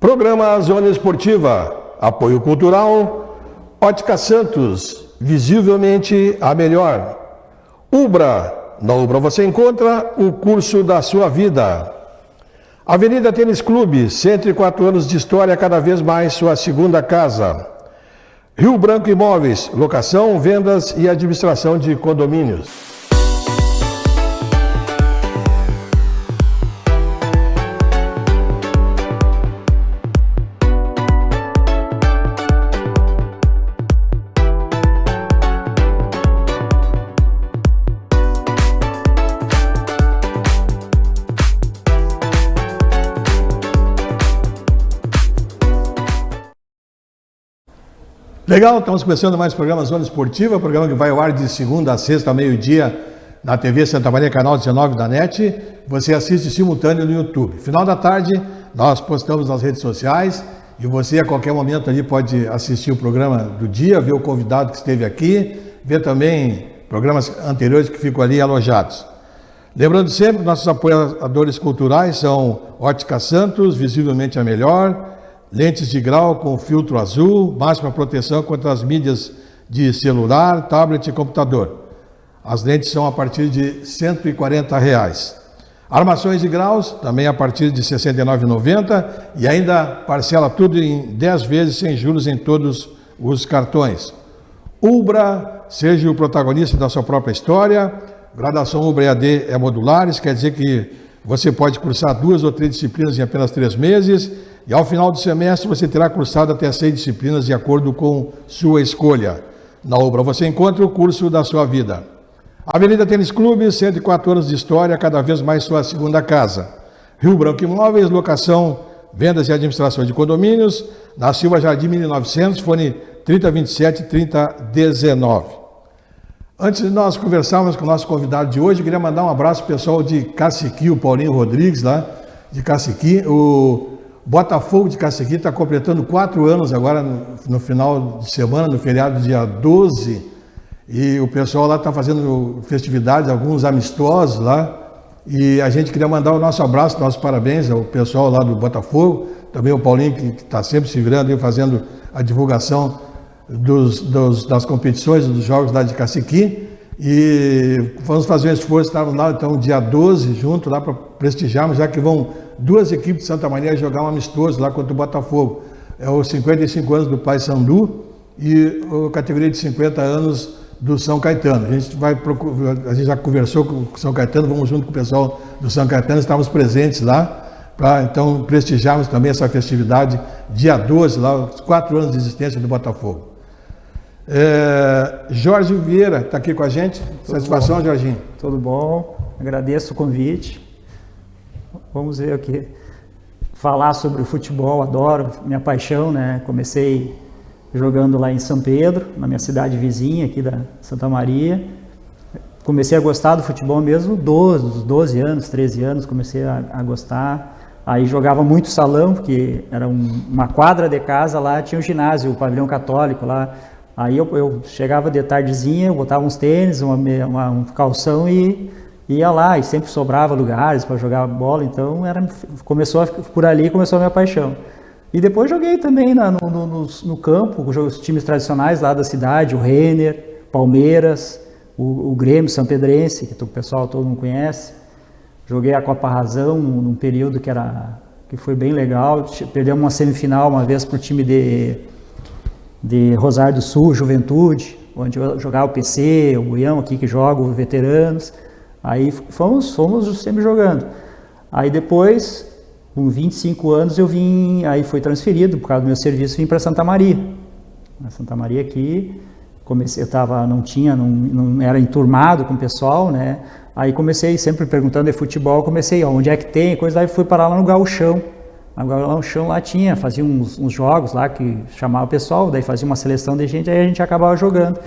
Programa Zona Esportiva, apoio cultural, Ótica Santos, visivelmente a melhor. Ubra, na Ubra você encontra o curso da sua vida. Avenida Tênis Clube, 104 anos de história, cada vez mais sua segunda casa. Rio Branco Imóveis, locação, vendas e administração de condomínios. Legal, estamos começando mais programa Zona Esportiva, programa que vai ao ar de segunda a sexta, ao meio-dia, na TV Santa Maria, canal 19 da NET. Você assiste simultâneo no YouTube. Final da tarde, nós postamos nas redes sociais e você a qualquer momento ali pode assistir o programa do dia, ver o convidado que esteve aqui, ver também programas anteriores que ficam ali alojados. Lembrando sempre, nossos apoiadores culturais são Ótica Santos, visivelmente a melhor, lentes de grau com filtro azul, máxima proteção contra as mídias de celular, tablet e computador. As lentes são a partir de R$ 140. Armações de graus, também a partir de R$ 69,90 e ainda parcela tudo em 10 vezes sem juros em todos os cartões. Ubra, seja o protagonista da sua própria história. Graduação Ubra EAD é modular, isso quer dizer que você pode cursar 2 ou 3 disciplinas em apenas 3 meses. E ao final do semestre você terá cursado até 6 disciplinas de acordo com sua escolha. Na Ubra você encontra o curso da sua vida. Avenida Tênis Clube, 104 anos de história, cada vez mais sua segunda casa. Rio Branco Imóveis, locação, vendas e administração de condomínios, na Silva Jardim 1900, fone 3027-3019. Antes de nós conversarmos com o nosso convidado de hoje, eu queria mandar um abraço pro pessoal de Caciqui, o Paulinho Rodrigues lá de Caciqui, o Botafogo de Caciqui está completando 4 anos agora no final de semana, no feriado dia 12, e o pessoal lá está fazendo festividades, alguns amistosos lá, e a gente queria mandar o nosso abraço, nossos parabéns ao pessoal lá do Botafogo, também o Paulinho que está sempre se virando e fazendo a divulgação das competições, dos jogos lá de Caciqui, e vamos fazer um esforço, estarmos lá então dia 12 junto lá para prestigiarmos, já que vão 2 equipes de Santa Maria jogar um amistoso lá contra o Botafogo. É os 55 anos do Paysandu e a categoria de 50 anos do São Caetano. A gente já conversou com o São Caetano, vamos junto com o pessoal do São Caetano, estávamos presentes lá para então prestigiarmos também essa festividade dia 12, lá, os 4 anos de existência do Botafogo. Jorge Vieira está aqui com a gente. Tudo satisfação, bom. Jorginho? Tudo bom, agradeço o convite. Vamos ver aqui, falar sobre o futebol, adoro, minha paixão, né? Comecei jogando lá em São Pedro, na minha cidade vizinha aqui da Santa Maria. Comecei a gostar do futebol mesmo dos 12 anos, 13 anos, comecei a gostar. Aí jogava muito salão, porque era uma quadra de casa lá, tinha um ginásio, o pavilhão católico lá. Aí eu chegava de tardezinha, eu botava uns tênis, um calção e ia lá, e sempre sobrava lugares para jogar bola, então por ali começou a minha paixão. E depois joguei também no campo, com os times tradicionais lá da cidade, o Renner, Palmeiras, o Grêmio Sampedrense, que o pessoal todo mundo conhece. Joguei a Copa Razão num período que foi bem legal, perdemos uma semifinal uma vez para o time de Rosário do Sul, Juventude, onde eu jogava o PC, o Buião aqui que joga, os veteranos. Aí fomos sempre jogando. Aí depois, com 25 anos, aí fui transferido, por causa do meu serviço, vim para Santa Maria. Na Santa Maria aqui, comecei, não era enturmado com o pessoal, né? Aí comecei sempre perguntando de futebol, onde é que tem, coisa, aí fui parar lá no Gauchão. Agora lá no chão lá fazia uns jogos lá que chamava o pessoal, daí fazia uma seleção de gente, aí a gente acabava jogando.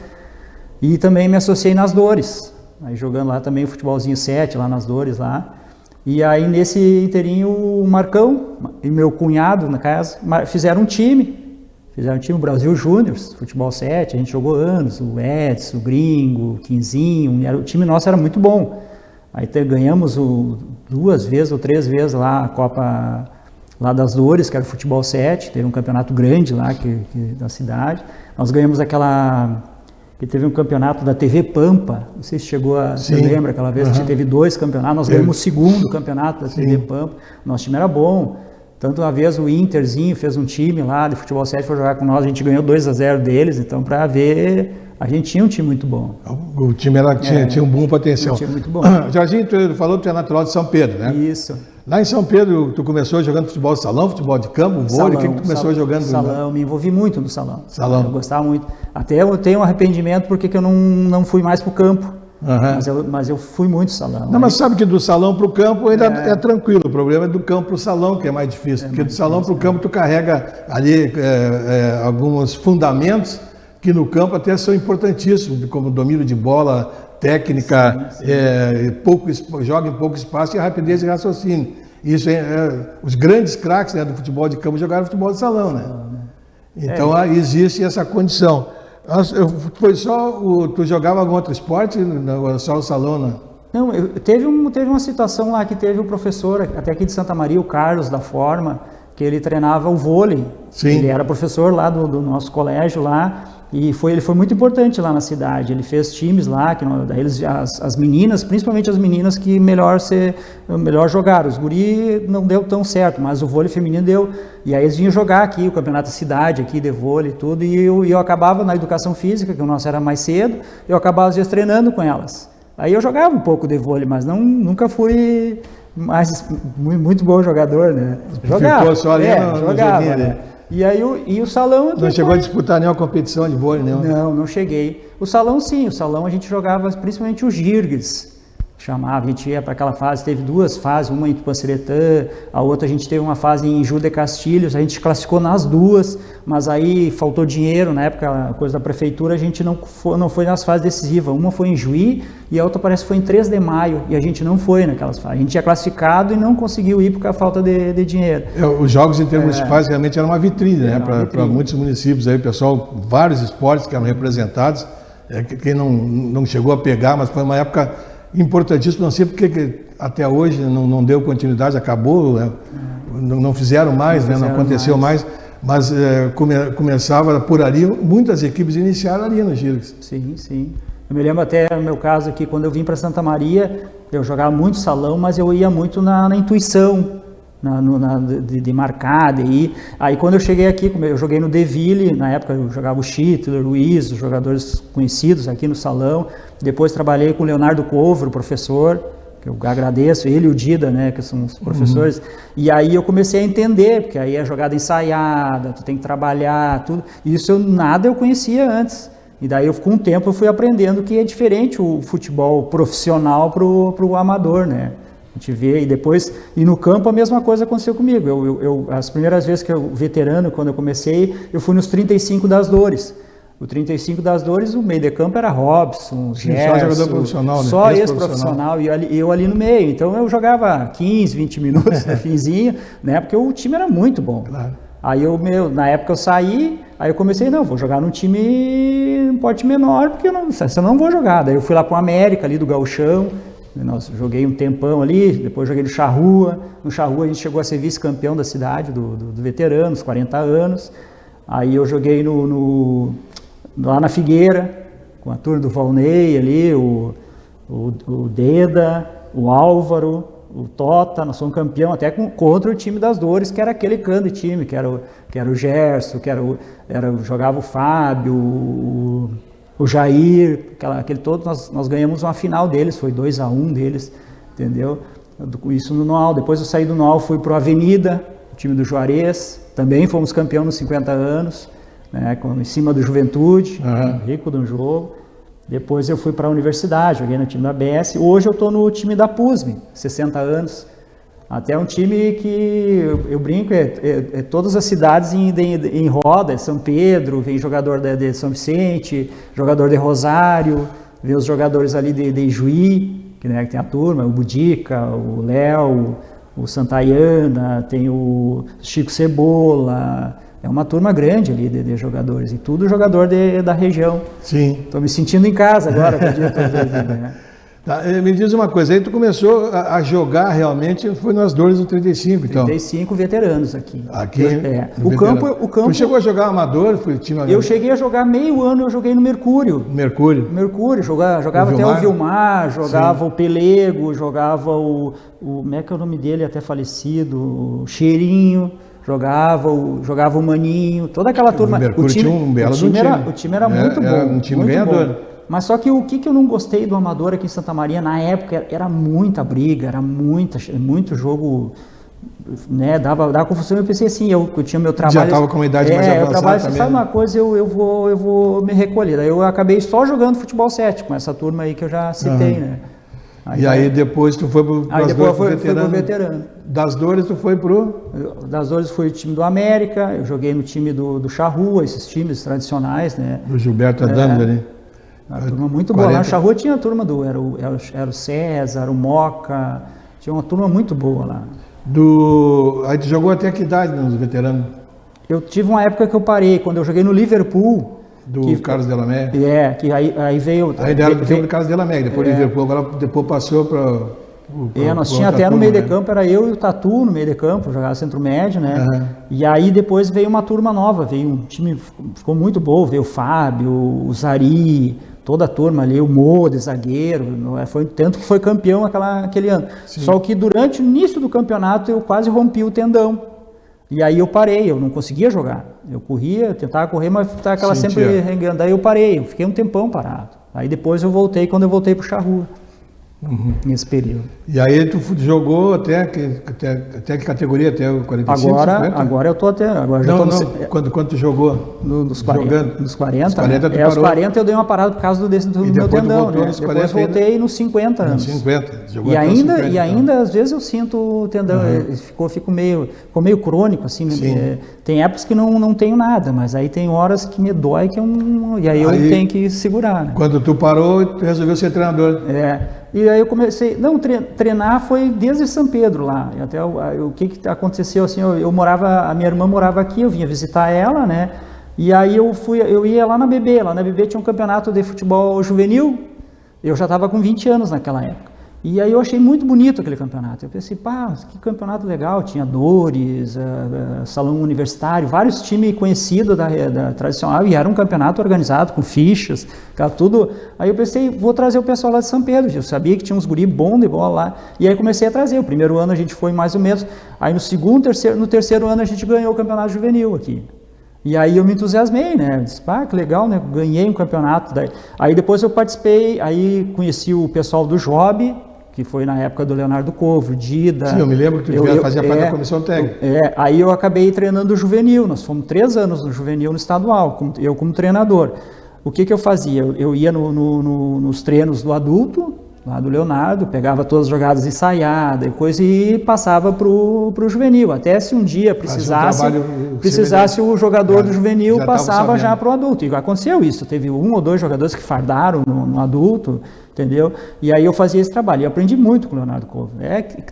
E também me associei nas Dores, aí jogando lá também o futebolzinho 7 lá nas Dores lá. E aí nesse inteirinho o Marcão e meu cunhado, na casa, fizeram um time o Brasil Júnior, futebol 7, a gente jogou anos, o Edson, o Gringo, o Quinzinho, o time nosso era muito bom. Aí ganhamos 2 vezes ou 3 vezes lá a Copa lá das Dores, que era o Futebol 7, teve um campeonato grande lá da cidade. Nós ganhamos que teve um campeonato da TV Pampa, não sei se você lembra aquela vez, que teve 2 campeonatos, nós ganhamos o segundo campeonato da TV Pampa, nosso time era bom. Tanto uma vez o Interzinho fez um time lá de futebol 7, foi jogar com nós, a gente ganhou 2-0 deles, então para ver, a gente tinha um time muito bom. O time tinha um bom potencial. Um time muito bom. Jorginho, tu falou que tu é natural de São Pedro, né? Isso. Lá em São Pedro, tu começou jogando futebol de salão, futebol de campo, vôlei, o que tu começou jogando? Salão, me envolvi muito no salão. Salão. Eu gostava muito. Até eu tenho um arrependimento porque que eu não fui mais para o campo. Mas eu fui muito salão. Não, mas sabe que do salão para o campo ainda é tranquilo. O problema é do campo para o salão que é mais difícil. Porque do salão para o campo tu carrega ali alguns fundamentos que no campo até são importantíssimos, como domínio de bola, técnica, joga em pouco espaço e rapidez de raciocínio. Isso os grandes craques, né, do futebol de campo jogaram futebol de salão, né? Então existe essa condição. Foi tu jogava algum outro esporte? Não, só o salão, né? Não, teve uma situação lá que teve o professor, até aqui de Santa Maria, o Carlos da Forma, que ele treinava o vôlei. Sim. Ele era professor lá do nosso colégio lá, e ele foi muito importante lá na cidade. Ele fez times lá, daí as meninas, principalmente as meninas que melhor jogaram. Os guri não deu tão certo, mas o vôlei feminino deu. E aí eles vinham jogar aqui, o campeonato da cidade aqui de vôlei e tudo, e eu acabava na educação física, que o nosso era mais cedo, eu acabava às vezes treinando com elas. Aí eu jogava um pouco de vôlei, mas nunca fui muito bom jogador, né? Jogava. Ficou só ali no jogava, joguinho, né? E aí o salão... Não chegou a disputar nenhuma competição de vôlei, não? Não cheguei. O salão sim, o salão a gente jogava principalmente os Girgues, chamava, a gente ia para aquela fase, teve 2 fases, uma em Tupanciretã, a outra a gente teve uma fase em Ju de Castilhos, a gente classificou nas 2, mas aí faltou dinheiro, na época, a coisa da prefeitura, a gente não foi nas fases decisivas, uma foi em Juí e a outra parece que foi em 3 de Maio, e a gente não foi naquelas fases, a gente tinha classificado e não conseguiu ir por causa da falta de dinheiro. Os jogos intermunicipais realmente eram uma vitrine, né, para muitos municípios, aí, pessoal, vários esportes que eram representados, quem não chegou a pegar, mas foi uma época importantíssimo, não sei porque até hoje não deu continuidade, acabou, não fizeram mais, não aconteceu mais, mas começava por ali, muitas equipes iniciaram ali no Girgues. Sim, sim. Eu me lembro até no meu caso aqui, quando eu vim para Santa Maria, eu jogava muito salão, mas eu ia muito na intuição, de marcar, de ir. Aí quando eu cheguei aqui, eu joguei no Deville, na época eu jogava o Chitler, o Luiz, os jogadores conhecidos aqui no salão. Depois trabalhei com o Leonardo Covro, o professor, que eu agradeço, ele e o Dida, né, que são os professores. E aí eu comecei a entender, porque aí é jogada ensaiada, tu tem que trabalhar, tudo. Isso nada eu conhecia antes. E daí com o tempo eu fui aprendendo que é diferente o futebol profissional pro amador, né? A gente vê e depois, e no campo a mesma coisa aconteceu comigo. As primeiras vezes que eu, veterano, quando eu comecei, eu fui nos 35 das Dores. O 35 das Dores, o meio de campo era Robson, Gerson, só jogador profissional, né? Só ex-profissional, e eu ali no meio. Então eu jogava 15, 20 minutos no finzinho, né? Porque o time era muito bom. Claro. Aí na época eu saí, aí eu comecei, vou jogar num time um porte menor, porque eu não vou jogar. Daí eu fui lá para o América, ali do Gauchão. Joguei um tempão ali, depois joguei no Charrua. No Charrua a gente chegou a ser vice-campeão da cidade, do veterano, os 40 anos. Aí eu joguei lá na Figueira, com a turma do Valnei ali, o Deda, o Álvaro, o Tota. Nós fomos campeão até contra o time das Dores, que era aquele cano de time, que era o Gerson, jogava o Fábio, o Jair, nós ganhamos uma final deles, foi 2-1 deles, entendeu? Isso no Noal. Depois eu saí do Noal, fui para o Avenida, o time do Juarez, também fomos campeão nos 50 anos, né, em cima do Juventude, rico de um jogo. Depois eu fui para a universidade, joguei no time da ABS. Hoje eu estou no time da PUSM, 60 anos. Até um time que eu brinco, todas as cidades em roda, São Pedro, vem jogador de São Vicente, jogador de Rosário, vem os jogadores ali de Juí, que tem a turma, o Budica, o Léo, o Santayana, tem o Chico Cebola, é uma turma grande ali de jogadores, e tudo jogador da região. Sim. Estou me sentindo em casa agora, né? Tá, me diz uma coisa, aí tu começou a jogar realmente, foi nas Dores do 35, então. 35 veteranos aqui. Aqui, o campo... Tu chegou a jogar amador? Eu cheguei a jogar meio ano, eu joguei no Mercúrio. Mercúrio, jogava até o Vilmar, jogava o Pelego, jogava o... Como é que é o nome dele, até falecido? O Cheirinho. Jogava o Maninho, toda aquela turma. O time tinha um belo time. O time era muito bom. Era um time ganhador. Bom. Mas só que o que eu não gostei do amador aqui em Santa Maria, na época, era muita briga, era muito jogo, né, dava confusão. Eu pensei assim, eu tinha meu trabalho... Já estava com uma idade mais avançada também. Sabe uma coisa, eu vou me recolher. Daí eu acabei só jogando futebol 7, com essa turma aí que eu já citei, né. Aí depois tu foi pro veterano. Das Dores tu foi pro... Das Dores foi o time do América, eu joguei no time do Charrua, esses times tradicionais, né. Do Gilberto Adams ali. Uma turma muito boa. Lá no Charrua tinha a turma era o César, o Moca, tinha uma turma muito boa lá. Aí tu jogou até que idade nos veteranos? Eu tive uma época que eu parei, quando eu joguei no Liverpool. Carlos Delamé? Que aí veio... Aí deram o tempo do Carlos Delamé, depois Liverpool, agora depois passou para... nós tinha até no meio de campo, era eu e o Tatu no meio de campo, jogava centro médio, né? E aí depois veio uma turma nova, veio um time, ficou muito bom, veio o Fábio, o Zari, toda a turma ali, o Mode, zagueiro, foi tanto que foi campeão aquele ano. Sim. Só que durante o início do campeonato eu quase rompi o tendão. E aí eu parei, eu não conseguia jogar. Eu corria, eu tentava correr, mas estava aquela sempre rengando. Aí eu parei, eu fiquei um tempão parado. Aí depois eu voltei, quando eu voltei para o Charrua. Nesse período. E aí tu jogou até que categoria? Até o 45, agora eu tô até... Agora já Quando tu jogou? Nos 40. Nos 40 tu aos 40 eu dei uma parada por causa do meu tendão, né? Depois voltei nos 50 anos. Nos 50. Jogou ainda às vezes eu sinto o tendão, ficou meio crônico, assim. Tem épocas que não tenho nada, mas aí tem horas que me dói, e aí eu tenho que segurar. Né? Quando tu parou, tu resolveu ser treinador. E aí eu comecei, treinar foi desde São Pedro lá, e até o que aconteceu assim, a minha irmã morava aqui, eu vinha visitar ela, né, e aí eu ia lá na BB tinha um campeonato de futebol juvenil, eu já estava com 20 anos naquela época, e aí eu achei muito bonito aquele campeonato, eu pensei, que campeonato legal, tinha Dores, Salão Universitário, vários times conhecidos da tradicional, e era um campeonato organizado com fichas, tudo. Aí eu pensei, vou trazer o pessoal lá de São Pedro, eu sabia que tinha uns guri bons de bola lá, e aí comecei a trazer. O primeiro ano a gente foi mais ou menos, aí no terceiro ano a gente ganhou o campeonato juvenil aqui. E aí eu me entusiasmei, né? Eu disse, que legal, né? Ganhei um campeonato. Aí depois eu participei, aí conheci o pessoal do Job, que foi na época do Leonardo Covo, Dida... Sim, eu me lembro que tu fazia parte da comissão técnica. Aí eu acabei treinando o juvenil, nós fomos 3 anos no juvenil no estadual, eu como treinador. O que eu fazia? Eu ia nos treinos do adulto, lá do Leonardo, pegava todas as jogadas ensaiadas e passava para o juvenil. Até se um dia precisasse o jogador do juvenil, passava já para o adulto. E aconteceu isso, teve 1 ou 2 jogadores que fardaram no adulto, entendeu? E aí eu fazia esse trabalho. E aprendi muito com o Leonardo Covo.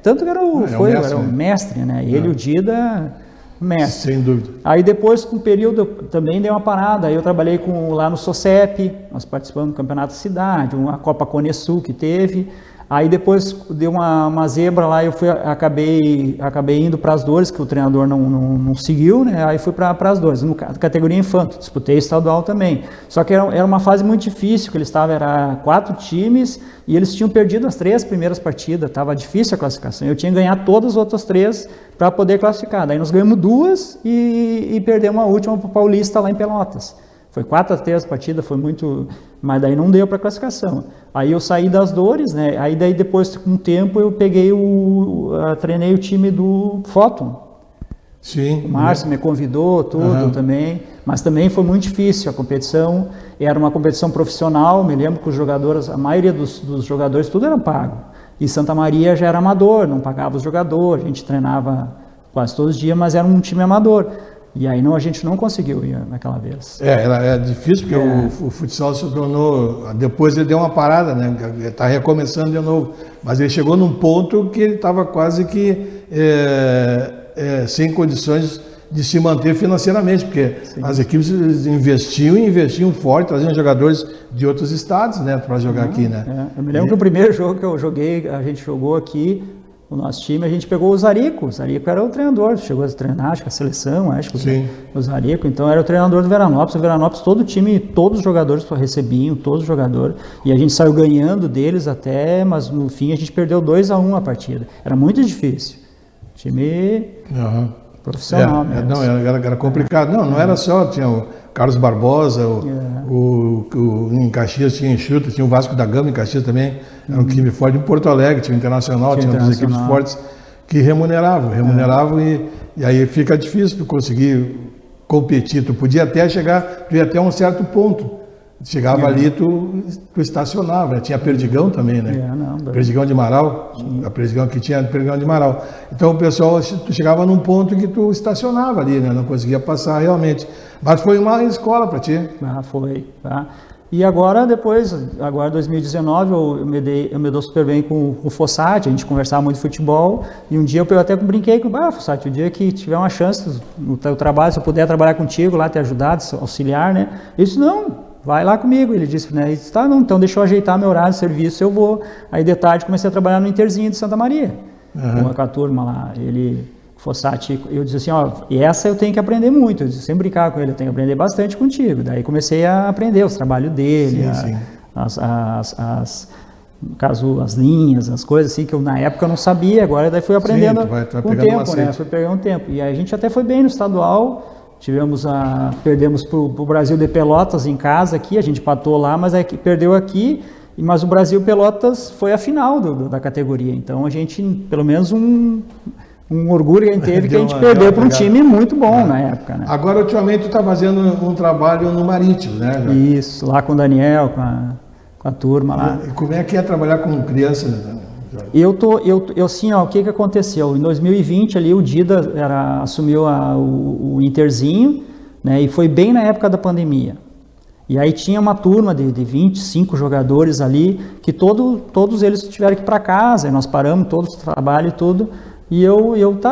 Tanto que era o mestre, né? Ele, o Dida... mestre. Sem dúvida. Aí depois, com o período, eu também dei uma parada. Aí eu trabalhei lá no SOCEP, nós participamos do Campeonato Cidade, uma Copa Cone Sul que teve. Aí depois deu uma zebra lá, eu acabei indo para as Dores, que o treinador não seguiu, né? Aí fui para as Dores, no categoria infanto, disputei estadual também. Só que era uma fase muito difícil, que eles era 4 times e eles tinham perdido as 3 primeiras partidas, estava difícil a classificação. Eu tinha que ganhar todas as outras 3 para poder classificar. Daí nós ganhamos 2 e perdemos a última para o Paulista lá em Pelotas. Foi 4-3 a partida, foi muito... Mas daí não deu para classificação. Aí eu saí das Dores, né? Aí daí depois, com o tempo, eu treinei o time do Fóton. Sim. O Márcio me convidou, tudo também. Mas também foi muito difícil. A competição era uma competição profissional. Me lembro que os jogadores, a maioria dos jogadores, tudo era pago. E Santa Maria já era amador, não pagava os jogadores. A gente treinava quase todos os dias, mas era um time amador. E aí a gente não conseguiu ir naquela vez. É difícil, porque o futsal se tornou... Depois ele deu uma parada, né? Ele está recomeçando de novo. Mas ele chegou num ponto que ele estava quase que sem condições de se manter financeiramente, porque as equipes investiam forte, traziam jogadores de outros estados, né, para jogar aqui, né? Eu me lembro que o primeiro jogo que eu joguei, a gente jogou aqui, o nosso time, a gente pegou o Zarico. O Zarico era o treinador, chegou a treinar, acho que a seleção, o Zarico, então era o treinador do Veranópolis. O Veranópolis, todo o time, todos os jogadores recebiam, todos os jogadores, e a gente saiu ganhando deles até, mas no fim a gente perdeu 2-1 a partida. Era muito difícil. Time profissional mesmo. Não, era complicado. Não era só, tinha o Carlos Barbosa, em Caxias tinha Enxuta, tinha o Vasco da Gama em Caxias também, era um time forte. Em Porto Alegre tinha o Internacional, tinha outras equipes fortes que remuneravam e aí fica difícil tu conseguir competir. Tu podia até chegar, tu ia até um certo ponto. Chegava ali, tu estacionava, né? Tinha Perdigão também, né? Perdigão de Amaral, a Perdigão que tinha Perdigão de Amaral. Então o pessoal, tu chegava num ponto que tu estacionava ali, né? Não conseguia passar realmente. Mas foi uma escola para ti. Foi. Tá? E agora, agora 2019, eu me dou super bem com o Fossati, a gente conversava muito de futebol, e um dia eu até brinquei com o Fossati, o dia que tiver uma chance no teu trabalho, se eu puder trabalhar contigo lá, te ajudar, te auxiliar, né? Ele disse, não, vai lá comigo. Ele disse, né? Ele disse, tá, não, então deixa eu ajeitar meu horário de serviço, eu vou. Aí de tarde comecei a trabalhar no Interzinho de Santa Maria, com a turma lá. Fossati, eu disse assim, e essa eu tenho que aprender muito. Eu disse, sem brincar com ele, eu tenho que aprender bastante contigo. Daí comecei a aprender os trabalhos dele, no caso, as linhas, as coisas assim, que eu na época eu não sabia, agora daí fui aprendendo com o tempo, né? Fui pegando tempo. E aí a gente até foi bem no estadual. Perdemos para o Brasil de Pelotas em casa aqui, a gente empatou lá, mas perdeu aqui, mas o Brasil Pelotas foi a final da categoria, então a gente, pelo menos um orgulho que a gente teve, que a gente perdeu para um time muito bom na época, né? Agora, ultimamente, tu está fazendo um trabalho no Marítimo, né? Isso, lá com o Daniel, com a turma lá. E como é que é trabalhar com crianças? Assim, o que aconteceu? Em 2020 ali o Dida assumiu o Interzinho, né? E foi bem na época da pandemia. E aí tinha uma turma de 25 jogadores ali, que todos eles tiveram que ir para casa, e nós paramos todos o trabalho e tudo. E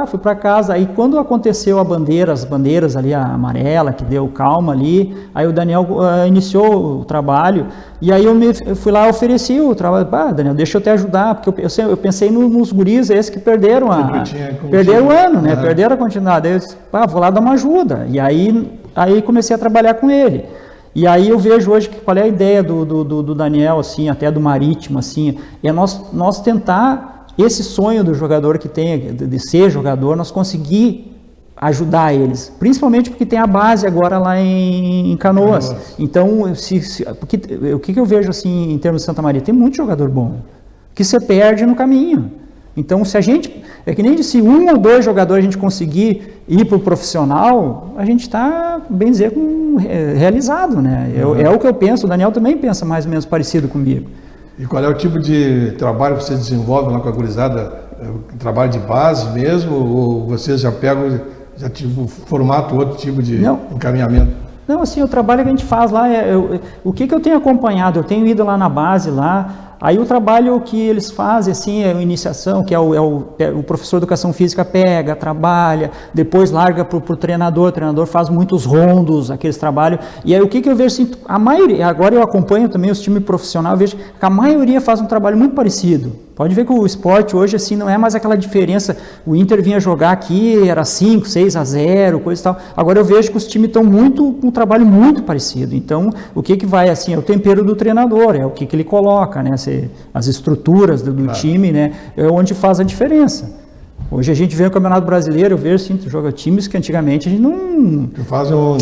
fui para casa. Aí quando aconteceu as bandeiras ali, a amarela, que deu calma ali, aí o Daniel iniciou o trabalho, e aí eu fui lá e ofereci o trabalho. Daniel, deixa eu te ajudar, porque eu pensei nos guris, esses que perderam o ano, né? Perderam a continuidade. Aí eu disse, vou lá dar uma ajuda. E aí comecei a trabalhar com ele. E aí eu vejo hoje qual é a ideia do Daniel, assim, até do Marítimo, assim, é nós tentar esse sonho do jogador que tem, de ser jogador, nós conseguir ajudar eles, principalmente porque tem a base agora lá em Canoas. Então, porque, o que eu vejo assim em termos de Santa Maria? Tem muito jogador bom, que você perde no caminho. Então, se a gente, é que nem se 1 ou 2 jogadores a gente conseguir ir para o profissional, a gente está, bem dizer, realizado, né? É o que eu penso, o Daniel também pensa mais ou menos parecido comigo. E qual é o tipo de trabalho que você desenvolve lá com a gurizada? Trabalho de base mesmo? Ou vocês já pegam, formato outro tipo de encaminhamento? Não, assim, o trabalho que a gente faz lá, o que eu tenho acompanhado, eu tenho ido lá na base, aí o trabalho que eles fazem, assim, é a iniciação, que o professor de educação física pega, trabalha, depois larga para o treinador, o treinador faz muitos rondos, aqueles trabalhos, e aí o que eu vejo, assim, a maioria, agora eu acompanho também os times profissionais, eu vejo que a maioria faz um trabalho muito parecido. Pode ver que o esporte hoje, assim, não é mais aquela diferença, o Inter vinha jogar aqui, era 5, 6-0, coisa e tal. Agora eu vejo que os times estão com um trabalho muito parecido. Então, o que vai, assim, é o tempero do treinador, é o que ele coloca, né? As estruturas do time, né? É onde faz a diferença. Hoje a gente vê o Campeonato Brasileiro, eu vejo, assim, tu joga times que antigamente a gente não... Tu faz, um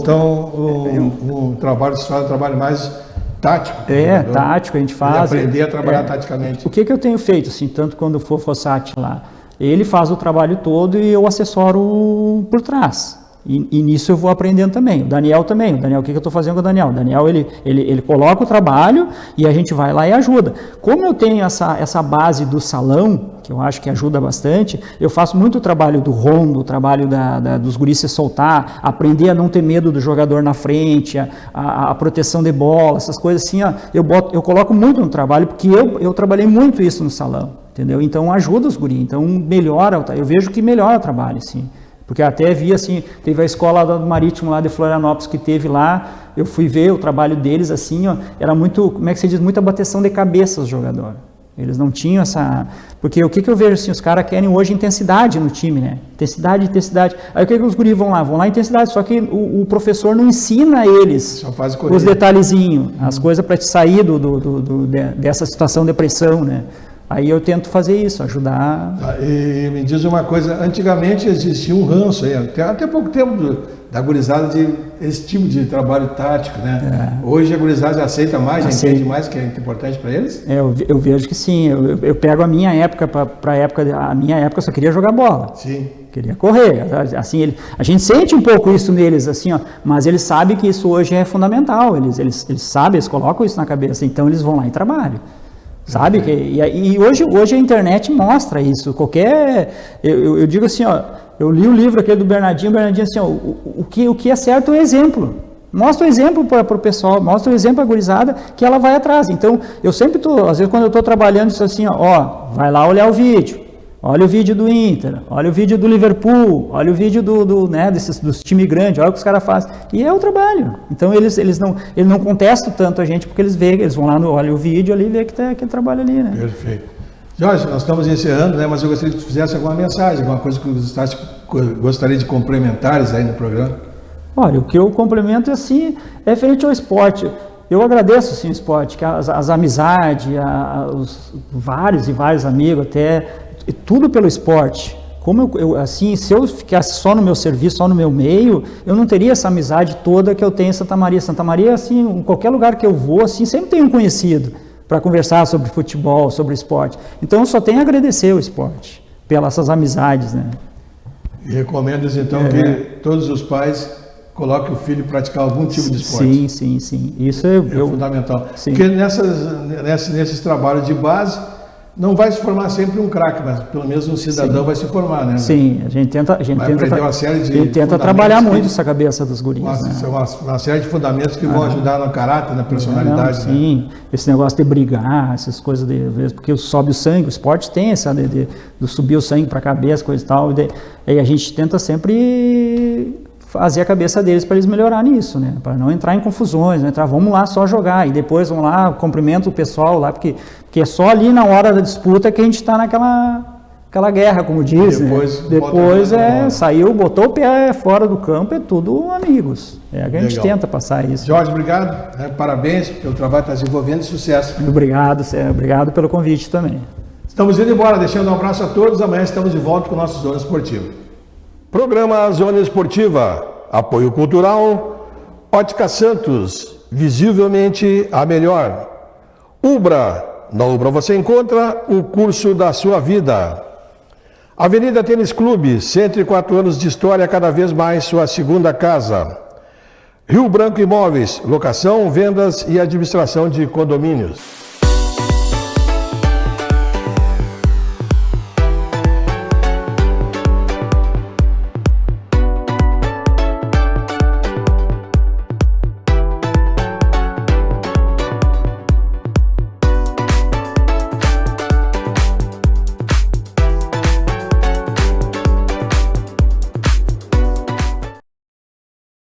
trabalho mais... tático. Tático, a gente faz. E aprender a trabalhar taticamente. O que eu tenho feito, assim, tanto quando for Fossati lá, ele faz o trabalho todo e eu assessoro por trás. E nisso eu vou aprendendo também. O Daniel, o que eu estou fazendo com o Daniel? O Daniel, ele coloca o trabalho e a gente vai lá e ajuda. Como eu tenho essa base do salão, que eu acho que ajuda bastante, eu faço muito o trabalho do rondo, o trabalho dos guris se soltar, aprender a não ter medo do jogador na frente, a proteção de bola, essas coisas assim, eu coloco muito no trabalho, porque eu trabalhei muito isso no salão, entendeu? Então ajuda os guris, então melhora, eu vejo que melhora o trabalho, assim. Porque até vi assim, teve a escola do Marítimo lá de Florianópolis que teve lá, eu fui ver o trabalho deles assim, ó, era muito, como é que se diz, muita bateção de cabeça os jogadores. Eles não tinham essa... Porque o que eu vejo assim, os caras querem hoje intensidade no time, né? Intensidade. Aí o que os guris vão lá? Vão lá intensidade, só que o professor não ensina eles os detalhezinhos, as coisas para te sair dessa situação de pressão, né? Aí eu tento fazer isso, ajudar. E me diz uma coisa, antigamente existia um ranço aí, até pouco tempo da gurizada de esse tipo de trabalho tático, né? Hoje a gurizada aceita mais, já entende mais que é importante para eles? Eu vejo que sim, eu pego a minha época para a minha época eu só queria jogar bola. Sim. Queria correr, assim, a gente sente um pouco isso neles, assim, ó, mas eles sabem que isso hoje é fundamental, eles sabem, eles colocam isso na cabeça, então eles vão lá e trabalham. Sabe? E hoje a internet mostra isso. Eu digo assim, ó, eu li o livro aquele do Bernardinho assim, ó, o que é certo é o exemplo. Mostra o exemplo para o pessoal, mostra o exemplo à gurizada que ela vai atrás. Então, eu sempre às vezes quando eu estou trabalhando, isso assim, ó, vai lá olhar o vídeo. Olha o vídeo do Inter, olha o vídeo do Liverpool, olha o vídeo dos times grandes, olha o que os caras fazem. E é o trabalho. Então eles não contestam tanto a gente, porque eles vão lá, olha o vídeo ali e vê que é trabalho ali, né? Perfeito. Jorge, nós estamos encerrando, né? Mas eu gostaria que tu fizesse alguma mensagem, alguma coisa que você gostaria de complementares aí no programa. Olha, o que eu complemento assim, é referente ao esporte. Eu agradeço sim o esporte, que as amizades, os vários e vários amigos até, tudo pelo esporte. Como assim, se eu ficasse só no meu serviço, só no meu meio, eu não teria essa amizade toda que eu tenho em Santa Maria. Santa Maria, assim, em qualquer lugar que eu vou, assim, sempre tenho um conhecido para conversar sobre futebol, sobre esporte. Então, eu só tenho a agradecer o esporte, pelas essas amizades, né? E recomendo, então, que todos os pais coloquem o filho praticar algum tipo de esporte. Sim. Isso é fundamental. Sim. Porque nesses trabalhos de base, não vai se formar sempre um craque, mas pelo menos um cidadão vai se formar, né? Sim, a gente tenta trabalhar muito essa cabeça dos guris. Uma série de fundamentos que vão ajudar no caráter, na personalidade. Sim, né? Esse negócio de brigar, essas coisas, porque sobe o sangue, o esporte tem essa de subir o sangue para a cabeça, coisa e tal, e a gente tenta sempre fazer a cabeça deles para eles melhorarem nisso, né? Para não entrar em confusões, não entrar, vamos lá só jogar, e depois vamos lá, cumprimenta o pessoal lá, porque é só ali na hora da disputa que a gente está naquela guerra, como diz, depois saiu, botou o pé fora do campo, é tudo amigos. É a gente tenta passar isso. Jorge, obrigado, parabéns pelo trabalho que está desenvolvendo e sucesso. Obrigado pelo convite também. Estamos indo embora, deixando um abraço a todos, amanhã estamos de volta com o nosso Zona Esportiva. Programa Zona Esportiva, apoio cultural, Ótica Santos, visivelmente a melhor. Ubra, na Ubra você encontra o curso da sua vida. Avenida Tênis Clube, 104 anos de história, cada vez mais sua segunda casa. Rio Branco Imóveis, locação, vendas e administração de condomínios.